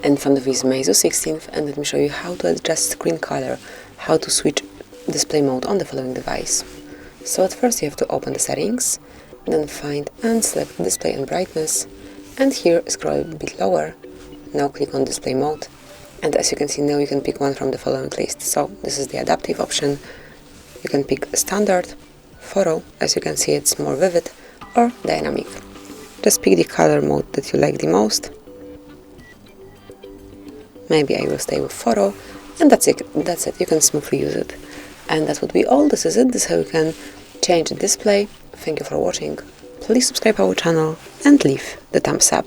In front of is MEIZU 16th, and let me show you how to adjust screen color, how to switch display mode on the following device. So at first you have to open the settings, then find and select display and brightness, and here scroll a bit lower. Now click on display mode, and as you can see now you can pick one from the following list. So this is the adaptive option. You can pick standard, photo, as you can see it's more vivid, or dynamic. Just pick the color mode that you like the most. Maybe I will stay with photo, and that's it, you can smoothly use it. And that would be all. This is it, this is how you can change the display. Thank you for watching, please subscribe our channel and leave the thumbs up.